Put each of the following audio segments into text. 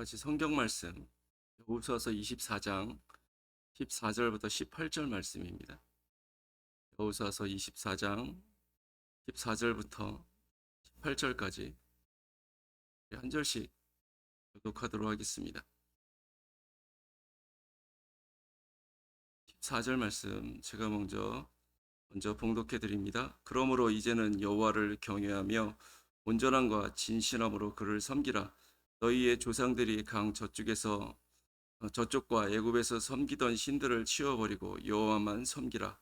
같이 성경 말씀 여호수아서 24장 14절부터 18절 말씀입니다. 여호수아서 24장 14절부터 18절까지 한 절씩 교독하도록 하겠습니다. 14절 말씀 제가 먼저 봉독해 드립니다. 그러므로 이제는 여호와를 경외하며 온전함과 진실함으로 그를 섬기라. 너희의 조상들이 강 저쪽과 애굽에서 섬기던 신들을 치워버리고 여호와만 섬기라.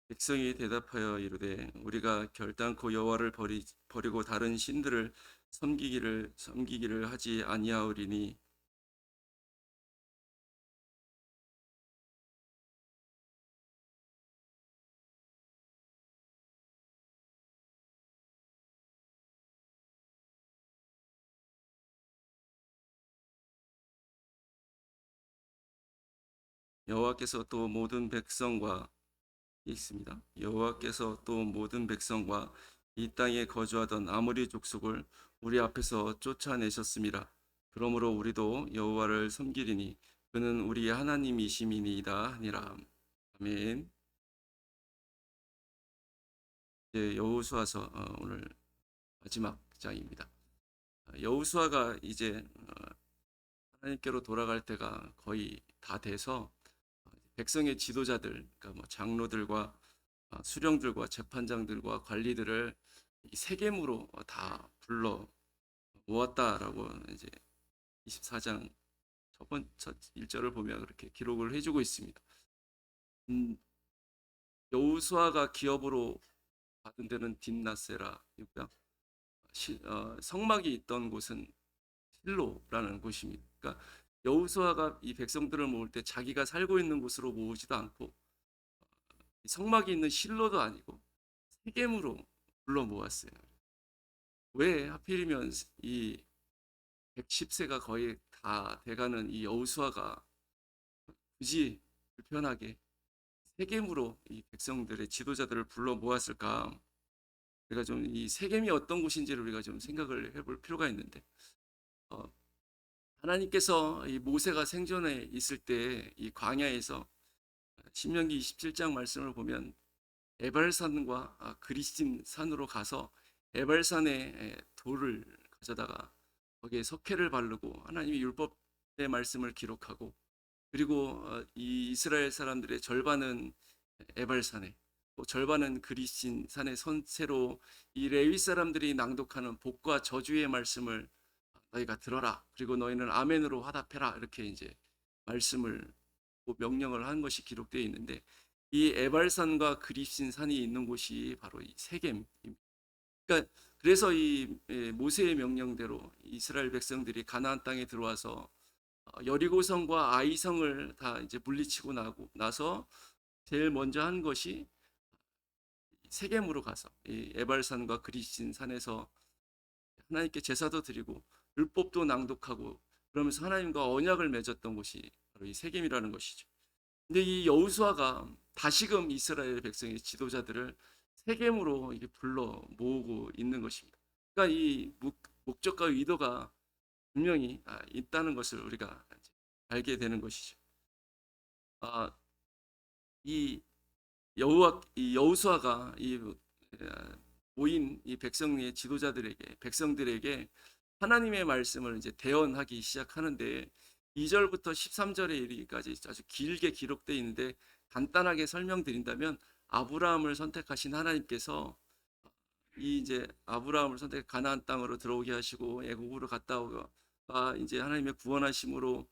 백성이 대답하여 이르되 우리가 결단코 여호와를 버리고 다른 신들을 섬기기를 하지 아니하오리니 여호와께서 또 모든 백성과 있습니다. 여호와께서 또 모든 백성과 이 땅에 거주하던 아모리 족속을 우리 앞에서 쫓아내셨습니다. 그러므로 우리도 여호와를 섬기리니 그는 우리 하나님이심이니이다 하니라. 아멘. 여호수아서 오늘 마지막 장입니다. 여호수아가 이제 하나님께로 돌아갈 때가 거의 다 돼서 백성의 지도자들, 그러니까 뭐 장로들과 수령들과 재판장들과 관리들을 세겜으로 다 불러 모았다라고 이제 24장 첫 1절을 보면 그렇게 기록을 해주고 있습니다. 여호수아가 기업으로 받은 데는 딥나세라이고요. 성막이 있던 곳은 실로라는 곳입니다. 그러니까 여호수아가 이 백성들을 모을 때 자기가 살고 있는 곳으로 모으지도 않고 성막이 있는 실로도 아니고 세겜으로 불러 모았어요. 왜 하필이면 이 110세가 거의 다 돼가는 이 여호수아가 굳이 불편하게 세겜으로 이 백성들의 지도자들을 불러 모았을까? 우리가 좀 이 세겜이 어떤 곳인지를 우리가 좀 생각을 해볼 필요가 있는데 하나님께서 이 모세가 생존해 있을 때 이 광야에서 신명기 27장 말씀을 보면 에발산과 그리심 산으로 가서 에발산에 돌을 가져다가 거기에 석회를 바르고 하나님의 율법의 말씀을 기록하고 그리고 이 이스라엘 사람들의 절반은 에발산에 또 절반은 그리심 산의 선체로 이 레위 사람들이 낭독하는 복과 저주의 말씀을 너희가 들어라. 그리고 너희는 아멘으로 화답해라. 이렇게 이제 말씀을 명령을 한 것이 기록되어 있는데 이 에발산과 그리심 산이 있는 곳이 바로 이 세겜입니다. 그러니까 그래서 이 모세의 명령대로 이스라엘 백성들이 가나안 땅에 들어와서 여리고성과 아이성을 다 이제 물리치고 나서 제일 먼저 한 것이 세겜으로 가서 이 에발산과 그리심 산에서 하나님께 제사도 드리고 율법도 낭독하고 그러면서 하나님과 언약을 맺었던 곳이 바로 이 세겜이라는 것이죠. 근데 이 여호수아가 다시금 이스라엘 백성의 지도자들을 세겜으로 이게 불러 모으고 있는 것입니다. 그러니까 이 목적과 의도가 분명히 있다는 것을 우리가 알게 되는 것이죠. 이 여호수아가 이 모인 이 백성의 백성들에게 하나님의 말씀을 이제 대언하기 시작하는데 2절부터 13절에 이르기까지 아주 길게 기록되어 있는데 간단하게 설명드린다면 아브라함을 선택하신 하나님께서 이 이제 아브라함을 선택해 가나안 땅으로 들어오게 하시고 애국으로 갔다 오고 이제 하나님의 구원하심으로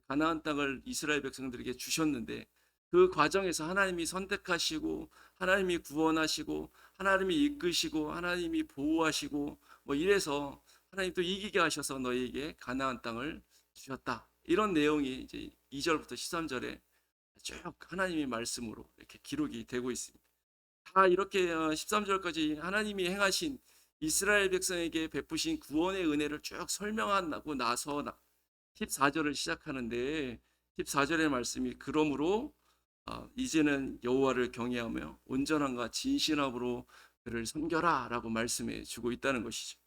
가나안 땅을 이스라엘 백성들에게 주셨는데 그 과정에서 하나님이 선택하시고 하나님이 구원하시고 하나님이 이끄시고 하나님이 보호하시고 뭐 이래서 하나님 또 이기게 하셔서 너희에게 가나안 땅을 주셨다. 이런 내용이 이제 2절부터 13절에 쭉 하나님의 말씀으로 이렇게 기록이 되고 있습니다. 다 이렇게 13절까지 하나님이 행하신 이스라엘 백성에게 베푸신 구원의 은혜를 쭉 설명하고 나서 14절을 시작하는데 14절의 말씀이 그러므로 이제는 여호와를 경외하며 온전함과 진실함으로 그를 섬겨라라고 말씀해 주고 있다는 것이죠.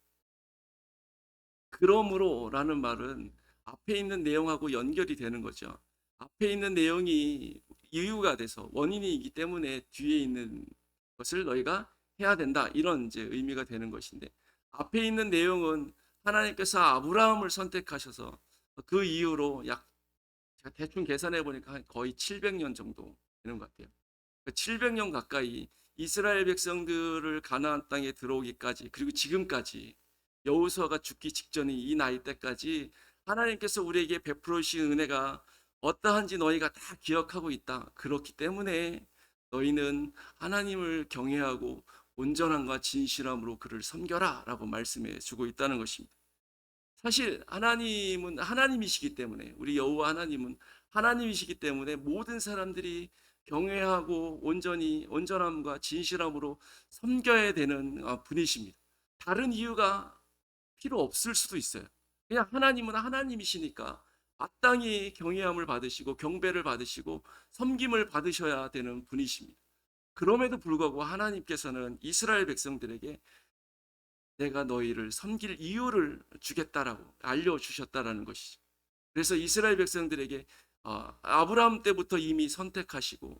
그러므로라는 말은 앞에 있는 내용하고 연결이 되는 거죠. 앞에 있는 내용이 이유가 돼서 원인이기 때문에 뒤에 있는 것을 너희가 해야 된다. 이런 이제 의미가 되는 것인데 앞에 있는 내용은 하나님께서 아브라함을 선택하셔서 그 이후로 제가 대충 계산해 보니까 거의 700년 정도 되는 것 같아요. 700년 가까이 이스라엘 백성들을 가나안 땅에 들어오기까지 그리고 지금까지 여호수아가 죽기 직전인 이 나이 때까지 하나님께서 우리에게 베풀어 주신 은혜가 어떠한지 너희가 다 기억하고 있다. 그렇기 때문에 너희는 하나님을 경외하고 온전함과 진실함으로 그를 섬겨라 라고 말씀해 주고 있다는 것입니다. 사실 하나님은 하나님이시기 때문에 우리 여호와 하나님은 하나님이시기 때문에 모든 사람들이 경외하고 온전함과 진실함으로 섬겨야 되는 분이십니다. 다른 이유가 필요 없을 수도 있어요. 그냥 하나님은 하나님이시니까 마땅히 경외함을 받으시고 경배를 받으시고 섬김을 받으셔야 되는 분이십니다. 그럼에도 불구하고 하나님께서는 이스라엘 백성들에게 내가 너희를 섬길 이유를 주겠다라고 알려주셨다라는 것이죠. 그래서 이스라엘 백성들에게 아브라함 때부터 이미 선택하시고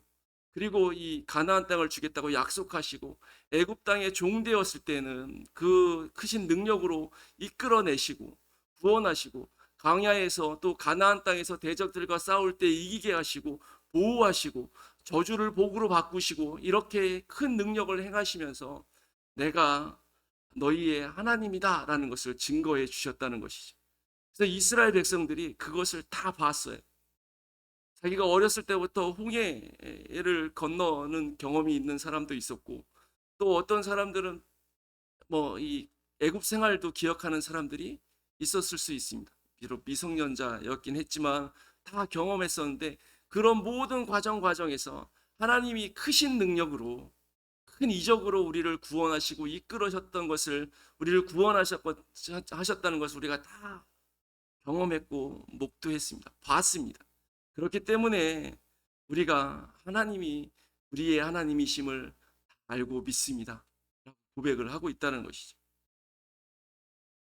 그리고 이 가나안 땅을 주겠다고 약속하시고 애굽 땅에 종되었을 때는 그 크신 능력으로 이끌어내시고 구원하시고 광야에서 또 가나안 땅에서 대적들과 싸울 때 이기게 하시고 보호하시고 저주를 복으로 바꾸시고 이렇게 큰 능력을 행하시면서 내가 너희의 하나님이다라는 것을 증거해 주셨다는 것이죠. 그래서 이스라엘 백성들이 그것을 다 봤어요. 자기가 어렸을 때부터 홍해를 건너는 경험이 있는 사람도 있었고 또 어떤 사람들은 뭐 이 애굽 생활도 기억하는 사람들이 있었을 수 있습니다. 비록 미성년자였긴 했지만 다 경험했었는데 그런 모든 과정에서 하나님이 크신 능력으로 큰 이적으로 우리를 구원하시고 이끌으셨던 것을 우리를 구원하셨다는 것을 우리가 다 경험했고 목도했습니다. 봤습니다. 그렇기 때문에 우리가 하나님이 우리의 하나님이심을 알고 믿습니다. 고백을 하고 있다는 것이죠.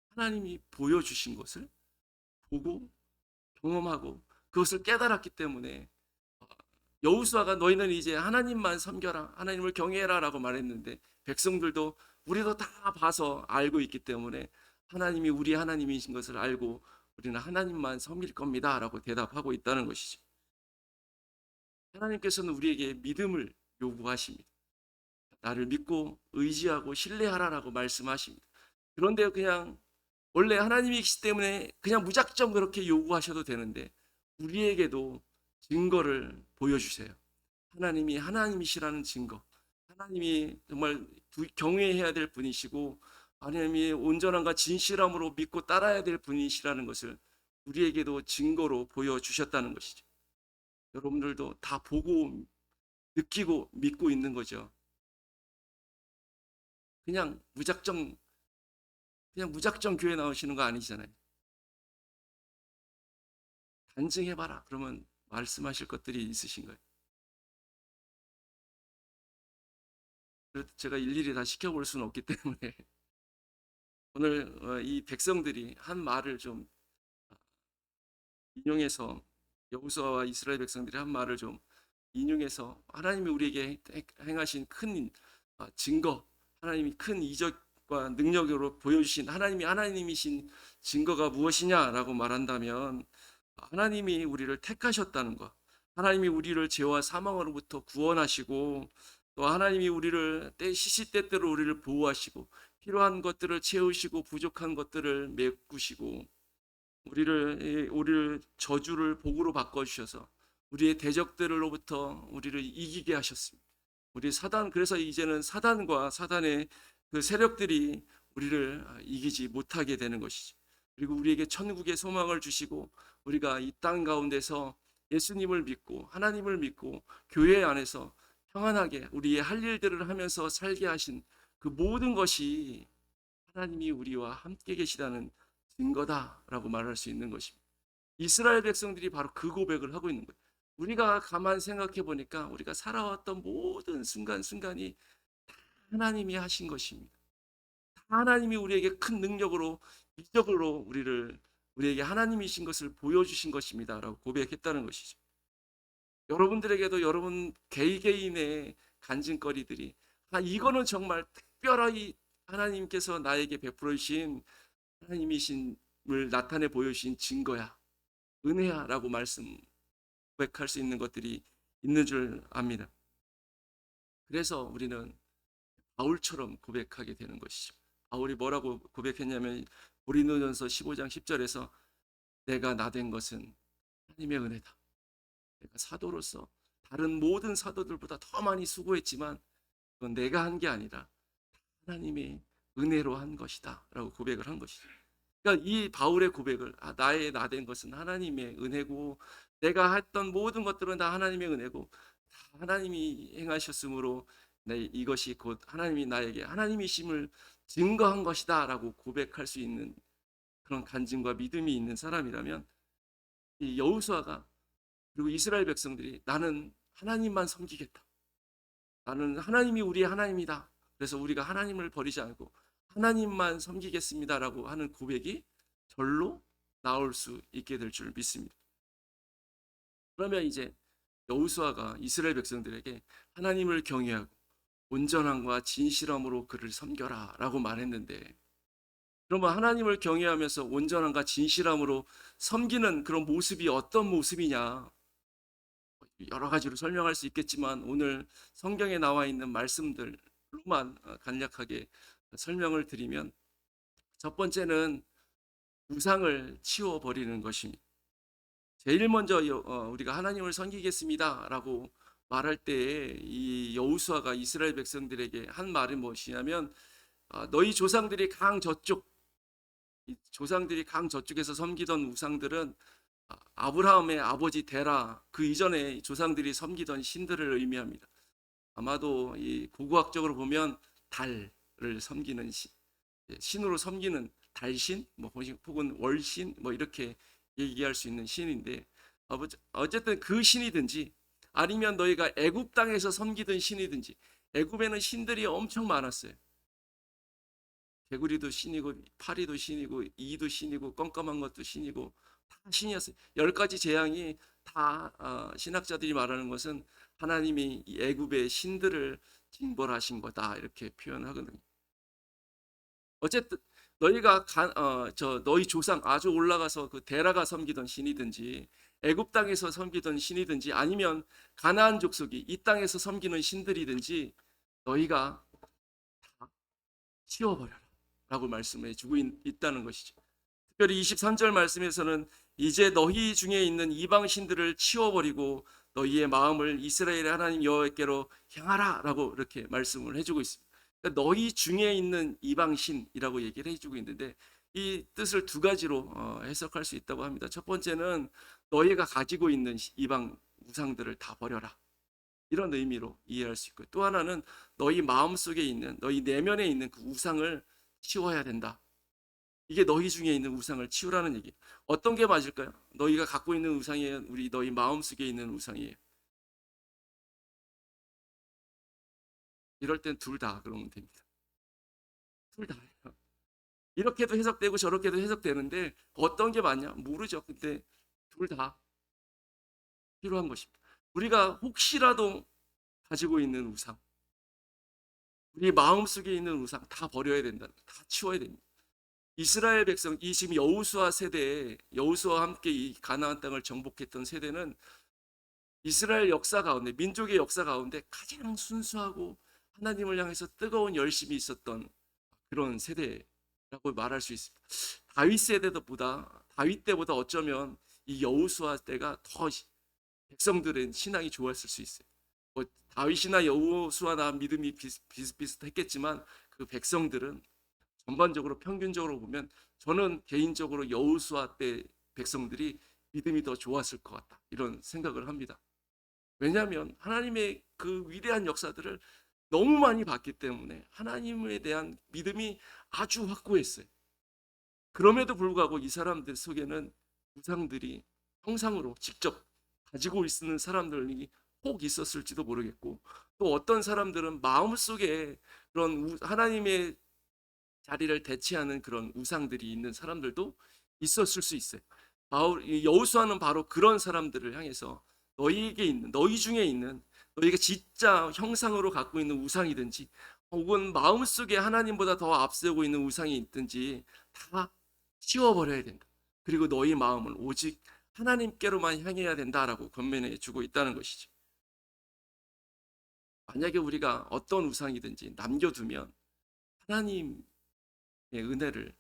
하나님이 보여주신 것을 보고 경험하고 그것을 깨달았기 때문에 여호수아가 너희는 이제 하나님만 섬겨라, 하나님을 경외해라라고 말했는데 백성들도 우리도 다 봐서 알고 있기 때문에 하나님이 우리 하나님이신 것을 알고 우리는 하나님만 섬길 겁니다라고 대답하고 있다는 것이죠. 하나님께서는 우리에게 믿음을 요구하십니다. 나를 믿고 의지하고 신뢰하라라고 말씀하십니다. 그런데 그냥 원래 하나님이시기 때문에 그냥 무작정 그렇게 요구하셔도 되는데 우리에게도 증거를 보여주세요. 하나님이 하나님이시라는 증거. 하나님이 정말 경외해야 될 분이시고 하나님이 온전함과 진실함으로 믿고 따라야 될 분이시라는 것을 우리에게도 증거로 보여주셨다는 것이죠. 여러분들도 다 보고 느끼고 믿고 있는 거죠. 그냥 무작정 교회 나오시는 거 아니잖아요. 간증해봐라. 그러면 말씀하실 것들이 있으신 거예요. 제가 일일이 다 시켜볼 수는 없기 때문에 오늘 이 백성들이 한 말을 좀 인용해서 여호수아와 이스라엘 백성들이 한 말을 좀 인용해서 하나님이 우리에게 행하신 큰 증거, 하나님이 큰 이적과 능력으로 보여주신 하나님이 하나님이신 증거가 무엇이냐라고 말한다면 하나님이 우리를 택하셨다는 것, 하나님이 우리를 죄와 사망으로부터 구원하시고 또 하나님이 우리를 시시때때로 우리를 보호하시고 필요한 것들을 채우시고 부족한 것들을 메꾸시고 우리를 저주를 복으로 바꿔주셔서 우리의 대적들로부터 우리를 이기게 하셨습니다. 그래서 이제는 사단과 사단의 그 세력들이 우리를 이기지 못하게 되는 것이죠. 그리고 우리에게 천국의 소망을 주시고 우리가 이 땅 가운데서 예수님을 믿고 하나님을 믿고 교회 안에서 평안하게 우리의 할 일들을 하면서 살게 하신 그 모든 것이 하나님이 우리와 함께 계시다는 증거다라고 말할 수 있는 것입니다. 이스라엘 백성들이 바로 그 고백을 하고 있는 거예요. 우리가 가만 생각해 보니까 우리가 살아왔던 모든 순간순간이 하나님이 하신 것입니다. 하나님이 우리에게 큰 능력으로 이적으로 우리에게 하나님이신 것을 보여주신 것입니다라고 고백했다는 것이죠. 여러분들에게도 여러분 개개인의 간증거리들이 이거는 정말 특별히 하나님께서 나에게 베풀어 주신 하나님이신을 나타내 보여주신 증거야, 은혜야라고 고백할 수 있는 것들이 있는 줄 압니다. 그래서 우리는 바울처럼 고백하게 되는 것이죠. 바울이 뭐라고 고백했냐면 고린도전서 15장 10절에서 내가 나된 것은 하나님의 은혜다. 내가 사도로서 다른 모든 사도들보다 더 많이 수고했지만 그건 내가 한 게 아니라 하나님의 은혜로 한 것이다 라고 고백을 한 것이죠. 그러니까 이 바울의 고백을 나의 나된 것은 하나님의 은혜고 내가 했던 모든 것들은 다 하나님의 은혜고 다 하나님이 행하셨으므로 이것이 곧 하나님이 나에게 하나님이심을 증거한 것이다 라고 고백할 수 있는 그런 간증과 믿음이 있는 사람이라면 이 여호수아가 그리고 이스라엘 백성들이 나는 하나님만 섬기겠다. 나는 하나님이 우리의 하나님이다. 그래서 우리가 하나님을 버리지 않고 하나님만 섬기겠습니다라고 하는 고백이 절로 나올 수 있게 될 줄 믿습니다. 그러면 이제 여호수아가 이스라엘 백성들에게 하나님을 경외하고 온전함과 진실함으로 그를 섬겨라라고 말했는데, 그러면 하나님을 경외하면서 온전함과 진실함으로 섬기는 그런 모습이 어떤 모습이냐? 여러 가지로 설명할 수 있겠지만 오늘 성경에 나와 있는 말씀들로만 간략하게 설명을 드리면, 첫 번째는 우상을 치워버리는 것입니다. 제일 먼저 우리가 하나님을 섬기겠습니다라고 말할 때에 이 여호수아가 이스라엘 백성들에게 한 말이 무엇이냐면 너희 조상들이 강 저쪽에서 섬기던 우상들은 아브라함의 아버지 데라 그 이전에 조상들이 섬기던 신들을 의미합니다. 아마도 이 고고학적으로 보면 달을 섬기는 신으로 섬기는 달신, 혹은 월신, 이렇게 얘기할 수 있는 신인데, 어쨌든 그 신이든지 아니면 너희가 애굽 땅에서 섬기던 신이든지, 애굽에는 신들이 엄청 많았어요. 개구리도 신이고 파리도 신이고 이도 신이고 껌껌한 것도 신이고 다 신이었어요. 10가지 재앙이 다 신학자들이 말하는 것은 하나님이 이 애굽의 신들을 징벌하신 거다 이렇게 표현하거든요. 어쨌든 너희가 너희 조상 아주 올라가서 그 데라가 섬기던 신이든지 애굽 땅에서 섬기던 신이든지 아니면 가나안 족속이 이 땅에서 섬기는 신들이든지 너희가 다 치워버려라 라고 말씀해 주고 있다는 것이죠. 특별히 23절 말씀에서는 이제 너희 중에 있는 이방 신들을 치워버리고 너희의 마음을 이스라엘의 하나님 여호와께로 향하라 라고 이렇게 말씀을 해주고 있습니다. 그러니까 너희 중에 있는 이방 신이라고 얘기를 해주고 있는데, 이 뜻을 두 가지로 해석할 수 있다고 합니다. 첫 번째는 너희가 가지고 있는 이방 우상들을 다 버려라, 이런 의미로 이해할 수 있고요. 또 하나는 너희 마음속에 있는, 너희 내면에 있는 그 우상을 치워야 된다. 이게 너희 중에 있는 우상을 치우라는 얘기. 어떤 게 맞을까요? 너희가 갖고 있는 우상이에요? 너희 마음속에 있는 우상이에요? 이럴 땐 둘 다 그러면 됩니다. 둘 다예요. 이렇게도 해석되고 저렇게도 해석되는데 어떤 게 맞냐? 모르죠. 근데 둘 다 필요한 것입니다. 우리가 혹시라도 가지고 있는 우상, 우리 마음속에 있는 우상 다 버려야 된다. 다 치워야 됩니다. 이스라엘 백성, 이 지금 여호수아 세대에, 여호수아와 함께 이 가나안 땅을 정복했던 세대는 이스라엘 역사 가운데, 민족의 역사 가운데 가장 순수하고 하나님을 향해서 뜨거운 열심이 있었던 그런 세대라고 말할 수 있습니다. 다윗 때보다 어쩌면 이 여호수아 때가 더 백성들의 신앙이 좋았을 수 있어요. 다윗이나 여호수아나 믿음이 비슷비슷했겠지만 그 백성들은 전반적으로 평균적으로 보면 저는 개인적으로 여호수아 때 백성들이 믿음이 더 좋았을 것 같다, 이런 생각을 합니다. 왜냐하면 하나님의 그 위대한 역사들을 너무 많이 봤기 때문에 하나님에 대한 믿음이 아주 확고했어요. 그럼에도 불구하고 이 사람들 속에는 우상들이 형상으로 직접 가지고 있는 사람들이 혹 있었을지도 모르겠고, 또 어떤 사람들은 마음속에 그런 하나님의 자리를 대체하는 그런 우상들이 있는 사람들도 있었을 수 있어요. 여호수아는 바로 그런 사람들을 향해서 너희 중에 있는 너희가 진짜 형상으로 갖고 있는 우상이든지 혹은 마음속에 하나님보다 더 앞세우고 있는 우상이 있든지 다 치워버려야 된다. 그리고 너희 마음을 오직 하나님께로만 향해야 된다라고 권면해 주고 있다는 것이죠. 만약에 우리가 어떤 우상이든지 남겨두면 하나님의 은혜를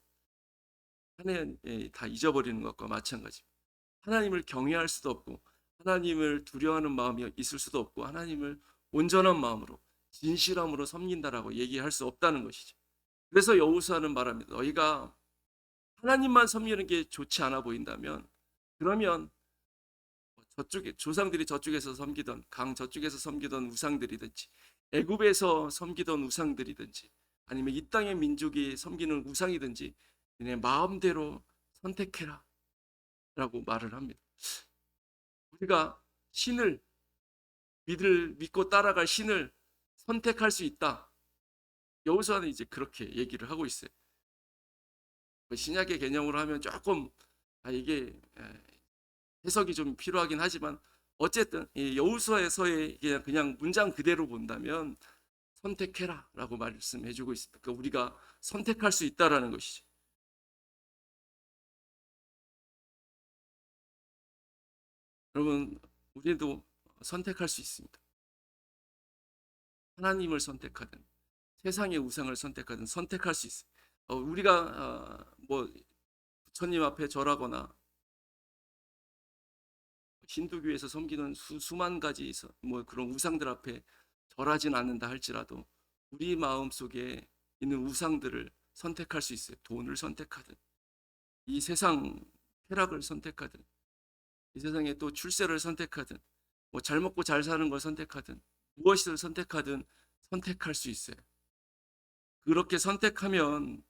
하나님 다 잊어버리는 것과 마찬가지입니다. 하나님을 경외할 수도 없고 하나님을 두려워하는 마음이 있을 수도 없고 하나님을 온전한 마음으로 진실함으로 섬긴다라고 얘기할 수 없다는 것이죠. 그래서 여호수아는 말합니다. 너희가 하나님만 섬기는 게 좋지 않아 보인다면 그러면 저쪽에 조상들이 저쪽에서 섬기던 강 저쪽에서 섬기던 우상들이든지 애굽에서 섬기던 우상들이든지 아니면 이 땅의 민족이 섬기는 우상이든지 네 마음대로 선택해라 라고 말을 합니다. 우리가 신을 믿고 따라갈 신을 선택할 수 있다. 여호수아는 이제 그렇게 얘기를 하고 있어요. 신약의 개념으로 하면 조금 이게 해석이 좀 필요하긴 하지만 어쨌든 여호수아에서의 그냥 문장 그대로 본다면 선택해라라고 말씀해주고 있습니다. 그러니까 우리가 선택할 수 있다라는 것이죠. 여러분, 우리도 선택할 수 있습니다. 하나님을 선택하든 세상의 우상을 선택하든 선택할 수 있어요. 우리가 뭐 부처님 앞에 절하거나 힌두교에서 섬기는 수만 가지 뭐 그런 우상들 앞에 절하진 않는다 할지라도 우리 마음 속에 있는 우상들을 선택할 수 있어요. 돈을 선택하든 이 세상 쾌락을 선택하든 이 세상에 또 출세를 선택하든 뭐 잘 먹고 잘 사는 걸 선택하든 무엇을 선택하든 선택할 수 있어요. 그렇게 선택하면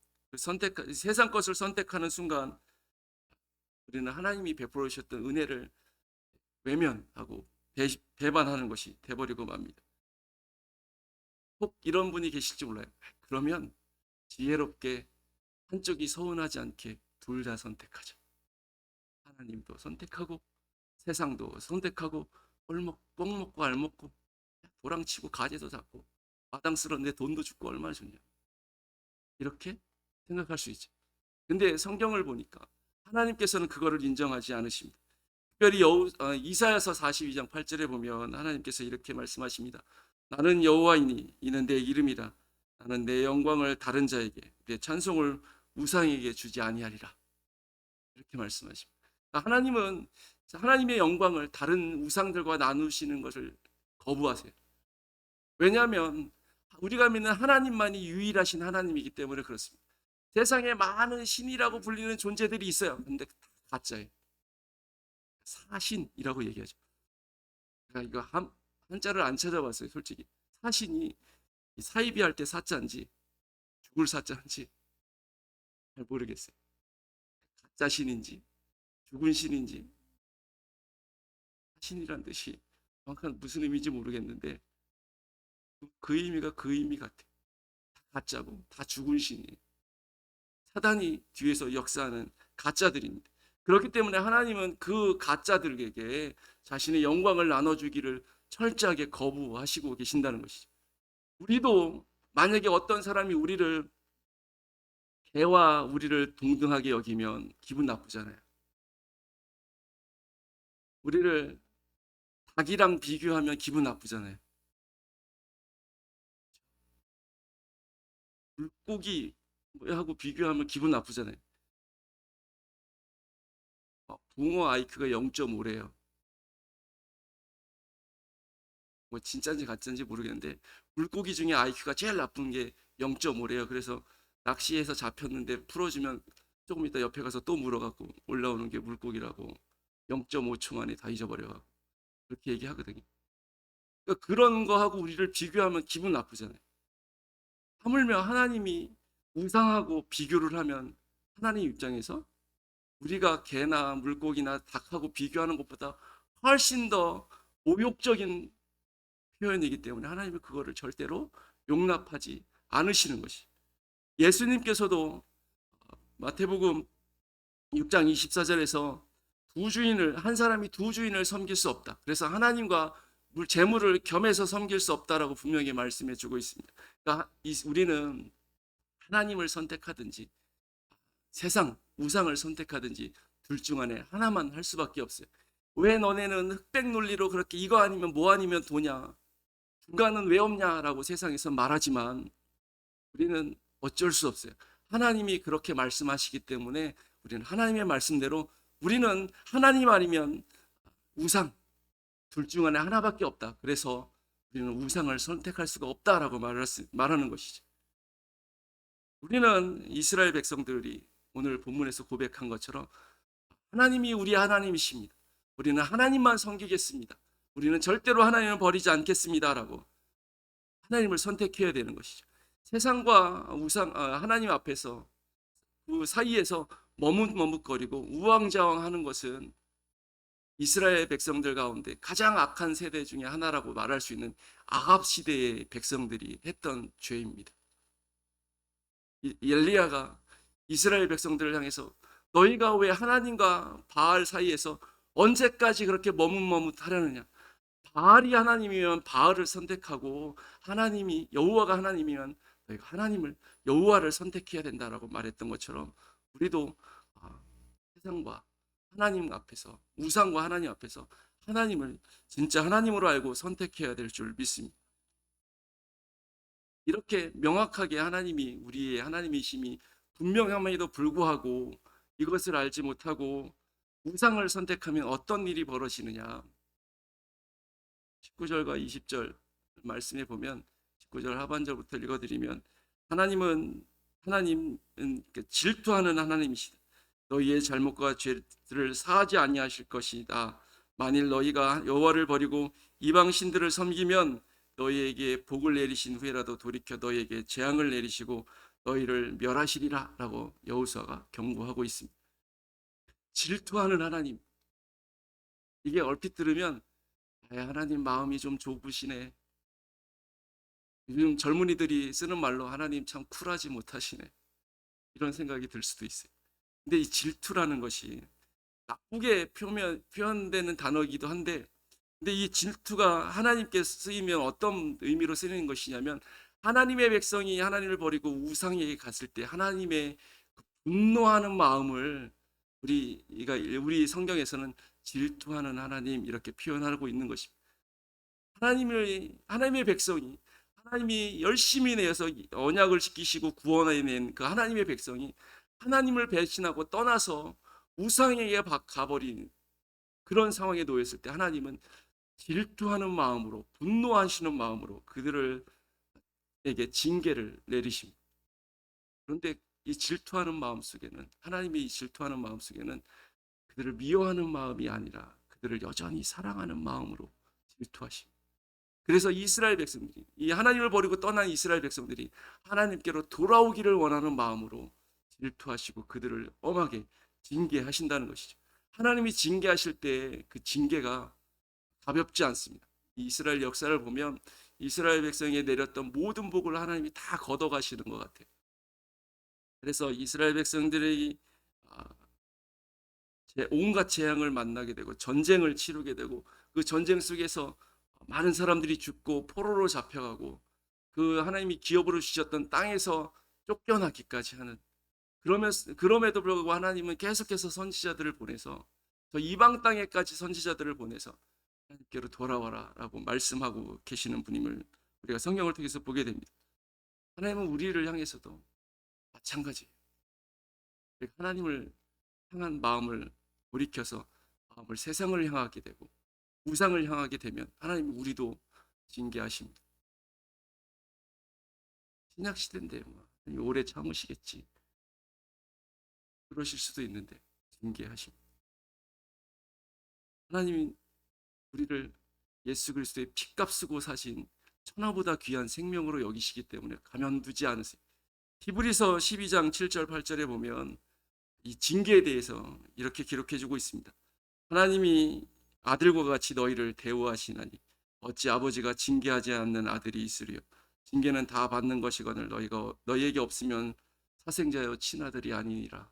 세상 것을 선택하는 순간 우리는 하나님이 베풀어 주셨던 은혜를 외면하고 배반하는 것이 돼버리고 맙니다. 혹 이런 분이 계실지 몰라요. 그러면 지혜롭게 한쪽이 서운하지 않게 둘 다 선택하자. 하나님도 선택하고 세상도 선택하고 뻥 먹고 알 먹고 도랑치고 가재도 잡고 마당스러운데 돈도 주고 얼마나 좋냐. 이렇게 생각할 수 있죠. 근데 성경을 보니까 하나님께서는 그거를 인정하지 않으십니다. 특별히 이사야서 42장 8절에 보면 하나님께서 이렇게 말씀하십니다. 나는 여호와이니 이는 내 이름이라. 나는 내 영광을 다른 자에게 내 찬송을 우상에게 주지 아니하리라. 이렇게 말씀하십니다. 그러니까 하나님은 하나님의 영광을 다른 우상들과 나누시는 것을 거부하세요. 왜냐하면 우리가 믿는 하나님만이 유일하신 하나님이기 때문에 그렇습니다. 세상에 많은 신이라고 불리는 존재들이 있어요. 근데 다 가짜예요. 사신이라고 얘기하죠. 이거 한자를 안 찾아봤어요. 솔직히 사신이 사이비 할 때 사자인지 죽을 사자인지 잘 모르겠어요. 가짜 신인지 죽은 신인지 사신이란 뜻이 정확한 무슨 의미인지 모르겠는데 그 의미가 그 의미 같아요. 다 가짜고 다 죽은 신이에요. 사단이 뒤에서 역사하는 가짜들입니다. 그렇기 때문에 하나님은 그 가짜들에게 자신의 영광을 나눠주기를 철저하게 거부하시고 계신다는 것이죠. 우리도 만약에 어떤 사람이 개와 우리를 동등하게 여기면 기분 나쁘잖아요. 우리를 닭이랑 비교하면 기분 나쁘잖아요. 물고기하고 비교하면 기분 나쁘잖아요. 붕어 IQ가 0.5래요. 뭐 진짜인지 가짜인지 모르겠는데 물고기 중에 IQ가 제일 나쁜 게 0.5래요. 그래서 낚시해서 잡혔는데 풀어주면 조금 이따 옆에 가서 또 물어갖고 올라오는 게 물고기라고 0.5초 만에 다 잊어버려갖고 그렇게 얘기하거든요. 그러니까 그런 거하고 우리를 비교하면 기분 나쁘잖아요. 하물며 하나님이 우상하고 비교를 하면 하나님 입장에서 우리가 개나 물고기나 닭하고 비교하는 것보다 훨씬 더 모욕적인 표현이기 때문에 하나님은 그거를 절대로 용납하지 않으시는 것이. 예수님께서도 마태복음 6장 24절에서 한 사람이 두 주인을 섬길 수 없다. 그래서 하나님과 재물을 겸해서 섬길 수 없다라고 분명히 말씀해 주고 있습니다. 그러니까 우리는 하나님을 선택하든지 세상, 우상을 선택하든지 둘 중 안에 하나만 할 수밖에 없어요. 왜 너네는 흑백 논리로 그렇게 이거 아니면 뭐 아니면 도냐? 중간은 왜 없냐라고 세상에서 말하지만 우리는 어쩔 수 없어요. 하나님이 그렇게 말씀하시기 때문에 우리는 하나님의 말씀대로 우리는 하나님 아니면 우상 둘 중 안에 하나밖에 없다. 그래서 우리는 우상을 선택할 수가 없다라고 말하는 것이죠. 우리는 이스라엘 백성들이 오늘 본문에서 고백한 것처럼 하나님이 우리 하나님이십니다. 우리는 하나님만 섬기겠습니다. 우리는 절대로 하나님을 버리지 않겠습니다라고 하나님을 선택해야 되는 것이죠. 세상과 하나님 앞에서 그 사이에서 머뭇머뭇거리고 우왕좌왕하는 것은 이스라엘 백성들 가운데 가장 악한 세대 중에 하나라고 말할 수 있는 아합 시대의 백성들이 했던 죄입니다. 엘리야가 이스라엘 백성들을 향해서 너희가 왜 하나님과 바알 사이에서 언제까지 그렇게 머뭇머뭇하려느냐? 바알이 하나님이면 바알을 선택하고 하나님이 여호와가 하나님이면 너희가 하나님을 여호와를 선택해야 된다라고 말했던 것처럼 우리도 세상과 하나님 앞에서 우상과 하나님 앞에서 하나님을 진짜 하나님으로 알고 선택해야 될 줄 믿습니다. 이렇게 명확하게 하나님이 우리의 하나님이심이 분명함에도 불구하고 이것을 알지 못하고 우상을 선택하면 어떤 일이 벌어지느냐. 19절과 20절 말씀해 보면 19절 하반절부터 읽어드리면 하나님은 질투하는 하나님이시다. 너희의 잘못과 죄들을 사하지 아니하실 것이다. 만일 너희가 여호와를 버리고 이방 신들을 섬기면 너희에게 복을 내리신 후에라도 돌이켜 너희에게 재앙을 내리시고 너희를 멸하시리라 라고 여호수아가 경고하고 있습니다. 질투하는 하나님. 이게 얼핏 들으면 하나님 마음이 좀 좁으시네. 요즘 젊은이들이 쓰는 말로 하나님 참 쿨하지 못하시네. 이런 생각이 들 수도 있어요. 근데 이 질투라는 것이 나쁘게 표현되는 단어이기도 한데, 근데 이 질투가 하나님께 쓰이면 어떤 의미로 쓰이는 것이냐면 하나님의 백성이 하나님을 버리고 우상에게 갔을 때 하나님의 그 분노하는 마음을 우리 성경에서는 질투하는 하나님 이렇게 표현하고 있는 것입니다. 하나님의 백성이 하나님이 열심히 내서 언약을 지키시고 구원해낸 그 하나님의 백성이 하나님을 배신하고 떠나서 우상에게 가버린 그런 상황에 놓였을 때 하나님은 질투하는 마음으로 분노하시는 마음으로 그들에게 징계를 내리십니다. 그런데 이 질투하는 마음 속에는 하나님이 이 질투하는 마음 속에는 그들을 미워하는 마음이 아니라 그들을 여전히 사랑하는 마음으로 질투하십니다. 그래서 이스라엘 백성들이 이 하나님을 버리고 떠난 이스라엘 백성들이 하나님께로 돌아오기를 원하는 마음으로 질투하시고 그들을 엄하게 징계하신다는 것이죠. 하나님이 징계하실 때 그 징계가 가볍지 않습니다. 이스라엘 역사를 보면 이스라엘 백성에 내렸던 모든 복을 하나님이 다 걷어가시는 것 같아요. 그래서 이스라엘 백성들이 온갖 재앙을 만나게 되고 전쟁을 치르게 되고 그 전쟁 속에서 많은 사람들이 죽고 포로로 잡혀가고 그 하나님이 기업으로 주셨던 땅에서 쫓겨나기까지 하는 그럼에도 불구하고 하나님은 계속해서 선지자들을 보내서 저 이방 땅에까지 선지자들을 보내서 하나님께로 돌아와라 라고 말씀하고 계시는 분임을 우리가 성경을 통해서 보게 됩니다. 하나님은 우리를 향해서도 마찬가지예요. 하나님을 향한 마음을 돌이켜서 마음을 세상을 향하게 되고 우상을 향하게 되면 하나님은 우리도 징계하십니다. 신약 시대인데 오래 참으시겠지 그러실 수도 있는데 징계하십니다. 하나님이 우리를 예수 그리스도의 피값 쓰고 사신 천하보다 귀한 생명으로 여기시기 때문에 가만두지 않으세요. 히브리서 12장 7절 8절에 보면 이 징계에 대해서 이렇게 기록해 주고 있습니다. 하나님이 아들과 같이 너희를 대우하시나니 어찌 아버지가 징계하지 않는 아들이 있으리요. 징계는 다 받는 것이거늘 너희에게 없으면 사생자여 친아들이 아니니라.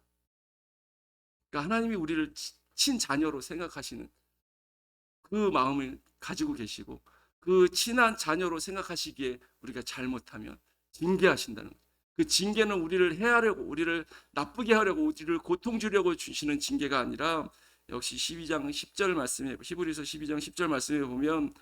그러니까 하나님이 우리를 친자녀로 생각하시는 그 마음을 가지고 계시고 그 친한 자녀로 생각하시기에 우리가 잘못하면 징계하신다는 거예요. 그 징계는 우리를 해하려고 우리를 나쁘게 하려고 우리를 고통 주려고 주시는 징계가 아니라 역시 12장 10절 말씀에 히브리서 12장 10절 말씀에 보면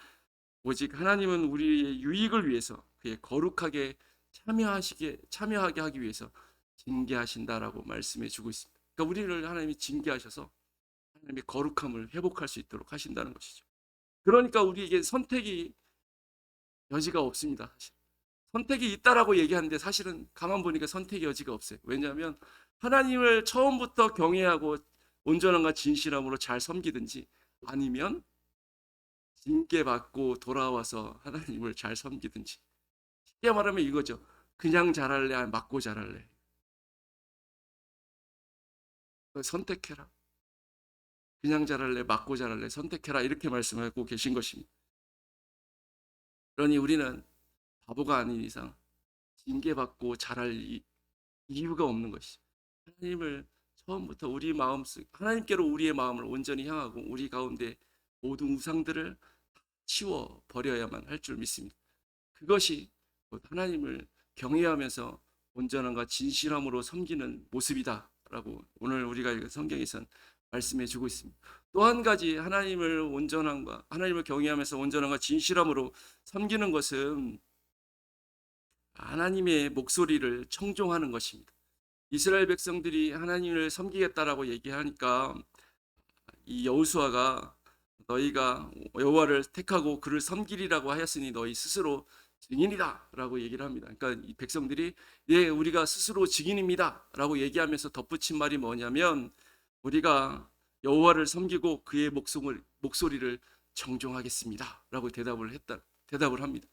오직 하나님은 우리의 유익을 위해서 그의 거룩하게 참여하게 하기 위해서 징계하신다라고 말씀해 주고 있습니다. 그러니까 우리를 하나님이 징계하셔서 하나님의 거룩함을 회복할 수 있도록 하신다는 것이죠. 그러니까 우리에게 선택이 여지가 없습니다. 사실. 선택이 있다라고 얘기하는데 사실은 가만 보니까 선택의 여지가 없어요. 왜냐하면 하나님을 처음부터 경외하고 온전함과 진실함으로 잘 섬기든지 아니면 징계받고 돌아와서 하나님을 잘 섬기든지. 쉽게 말하면 이거죠. 그냥 잘할래, 맞고 잘할래. 선택해라. 그냥 잘할래, 맞고 잘할래, 선택해라. 이렇게 말씀하고 계신 것입니다. 그러니 우리는 바보가 아닌 이상 징계받고 잘할 이유가 없는 것이죠. 하나님을 처음부터 우리 마음속 하나님께로 우리의 마음을 온전히 향하고 우리 가운데 모든 우상들을 치워 버려야만 할 줄 믿습니다. 그것이 하나님을 경외하면서 온전함과 진실함으로 섬기는 모습이다라고 오늘 우리가 읽은 성경에선 말씀해 주고 있습니다. 또 한 가지 하나님을 경외하면서 온전함과 진실함으로 섬기는 것은 하나님의 목소리를 청종하는 것입니다. 이스라엘 백성들이 하나님을 섬기겠다라고 얘기하니까 이 여호수아가 너희가 여호와를 택하고 그를 섬기리라고 하였으니 너희 스스로 증인이다라고 얘기를 합니다. 그러니까 이 백성들이 예, 우리가 스스로 증인입니다라고 얘기하면서 덧붙인 말이 뭐냐면 우리가 여호와를 섬기고 그의 목소리를 정종하겠습니다라고 대답을 합니다.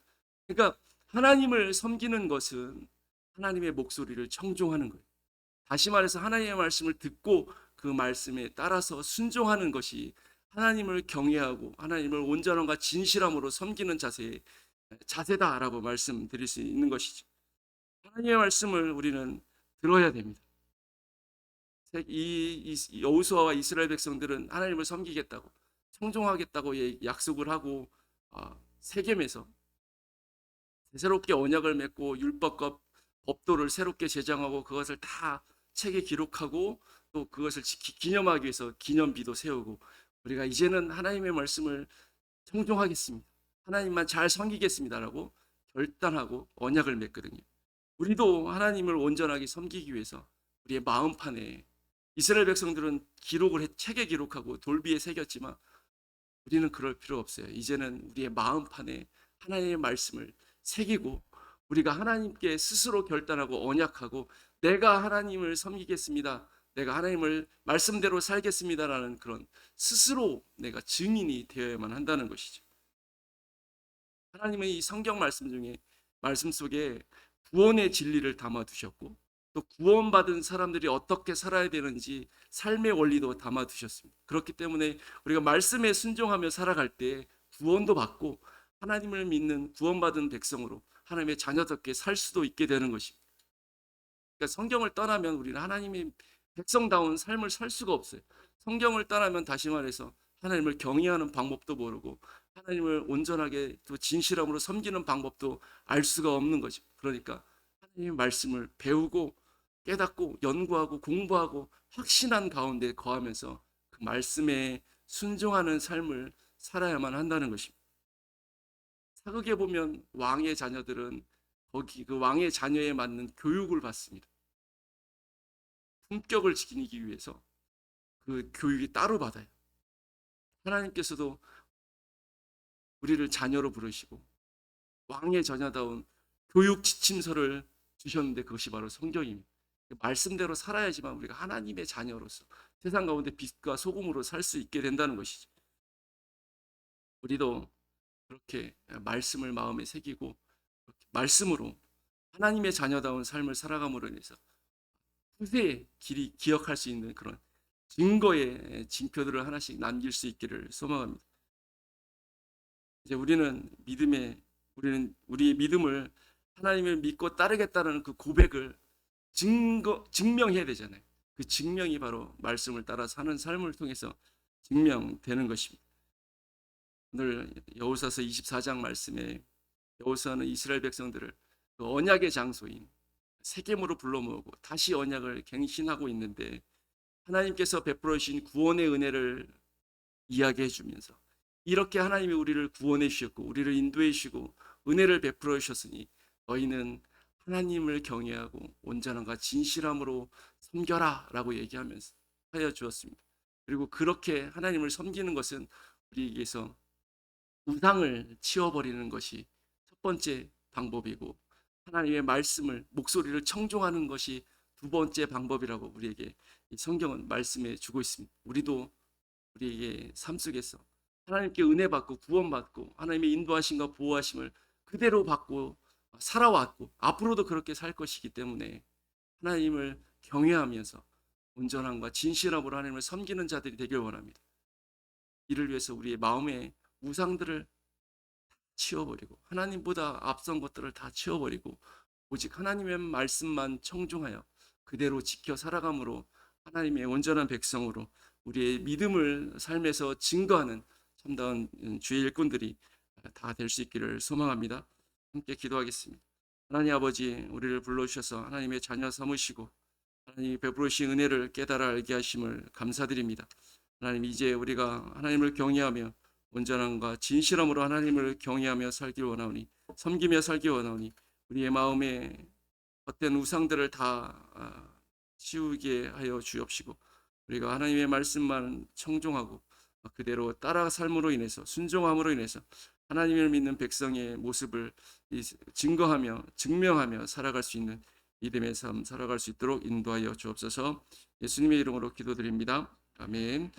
그러니까 하나님을 섬기는 것은 하나님의 목소리를 청종하는 거예요. 다시 말해서 하나님의 말씀을 듣고 그 말씀에 따라서 순종하는 것이 하나님을 경외하고 하나님을 온전함과 진실함으로 섬기는 자세다라고 말씀드릴 수 있는 것이죠. 하나님의 말씀을 우리는 들어야 됩니다. 이 여호수아와 이스라엘 백성들은 하나님을 섬기겠다고 청종하겠다고 약속을 하고 세겜에서 새롭게 언약을 맺고 율법과 법도를 새롭게 제정하고 그것을 다 책에 기록하고 또 그것을 기념하기 위해서 기념비도 세우고 우리가 이제는 하나님의 말씀을 청종하겠습니다. 하나님만 잘 섬기겠습니다라고 결단하고 언약을 맺거든요. 우리도 하나님을 온전하게 섬기기 위해서 우리의 마음판에 이스라엘 백성들은 책에 기록하고 돌비에 새겼지만 우리는 그럴 필요 없어요. 이제는 우리의 마음판에 하나님의 말씀을 새기고 우리가 하나님께 스스로 결단하고 언약하고 내가 하나님을 섬기겠습니다. 내가 하나님을 말씀대로 살겠습니다라는 그런 스스로 내가 증인이 되어야만 한다는 것이죠. 하나님은 이 성경 말씀 속에 구원의 진리를 담아 두셨고 또 구원받은 사람들이 어떻게 살아야 되는지 삶의 원리도 담아 두셨습니다. 그렇기 때문에 우리가 말씀에 순종하며 살아갈 때 구원도 받고 하나님을 믿는 구원받은 백성으로 하나님의 자녀답게 살 수도 있게 되는 것입니다. 그러니까 성경을 떠나면 우리는 하나님의 백성다운 삶을 살 수가 없어요. 성경을 떠나면 다시 말해서 하나님을 경외하는 방법도 모르고 하나님을 온전하게 또 진실함으로 섬기는 방법도 알 수가 없는 거죠. 그러니까 하나님의 말씀을 배우고 깨닫고 연구하고 공부하고 확신한 가운데 거하면서 그 말씀에 순종하는 삶을 살아야만 한다는 것입니다. 사극에 보면 왕의 자녀들은 거기 그 왕의 자녀에 맞는 교육을 받습니다. 품격을 지키기 위해서 그 교육이 따로 받아요. 하나님께서도 우리를 자녀로 부르시고 왕의 자녀다운 교육 지침서를 주셨는데 그것이 바로 성경입니다. 말씀대로 살아야지만 우리가 하나님의 자녀로서 세상 가운데 빛과 소금으로 살 수 있게 된다는 것이죠. 우리도 그렇게 말씀을 마음에 새기고 말씀으로 하나님의 자녀다운 삶을 살아감으로 인해서 후세에 길이 기억할 수 있는 그런 증거의 징표들을 하나씩 남길 수 있기를 소망합니다. 이제 우리는 우리의 믿음을 하나님을 믿고 따르겠다는 그 고백을 증명해야 되잖아요. 그 증명이 바로 말씀을 따라 사는 삶을 통해서 증명되는 것입니다. 오늘 여호수아서 24장 말씀에 여호수아는 이스라엘 백성들을 그 언약의 장소인 세겜으로 불러 모으고 다시 언약을 갱신하고 있는데 하나님께서 베풀어 주신 구원의 은혜를 이야기해 주면서 이렇게 하나님이 우리를 구원해 주셨고 우리를 인도해 주시고 은혜를 베풀어 주셨으니 너희는 하나님을 경외하고 온전함과 진실함으로 섬겨라라고 얘기하면서 하여 주었습니다. 그리고 그렇게 하나님을 섬기는 것은 우리에게서 우상을 치워버리는 것이 첫 번째 방법이고 하나님의 말씀을 목소리를 청종하는 것이 두 번째 방법이라고 우리에게 이 성경은 말씀해 주고 있습니다. 우리도 우리에게 삶 속에서 하나님께 은혜 받고 구원받고 하나님의 인도하심과 보호하심을 그대로 받고 살아왔고 앞으로도 그렇게 살 것이기 때문에 하나님을 경외하면서 온전함과 진실함으로 하나님을 섬기는 자들이 되길 원합니다. 이를 위해서 우리의 마음의 우상들을 치워버리고 하나님보다 앞선 것들을 다 치워버리고 오직 하나님의 말씀만 청종하여 그대로 지켜 살아감으로 하나님의 온전한 백성으로 우리의 믿음을 삶에서 증거하는 참다운 주의 일꾼들이 다 될 수 있기를 소망합니다. 함께 기도하겠습니다. 하나님 아버지, 우리를 불러주셔서 하나님의 자녀 삼으시고 하나님이 베풀으신 은혜를 깨달아 알게 하심을 감사드립니다. 하나님, 이제 우리가 하나님을 경외하며 온전함과 진실함으로 하나님을 경외하며 살길 원하오니, 섬기며 살길 원하오니 우리의 마음에 헛된 우상들을 다 치우게 하여 주옵시고 우리가 하나님의 말씀만 청종하고 그대로 따라 삶으로 인해서 순종함으로 인해서 하나님을 믿는 백성의 모습을 증거하며 증명하며 살아갈 수 있는 믿음의 삶 살아갈 수 있도록 인도하여 주옵소서. 예수님의 이름으로 기도드립니다. 아멘.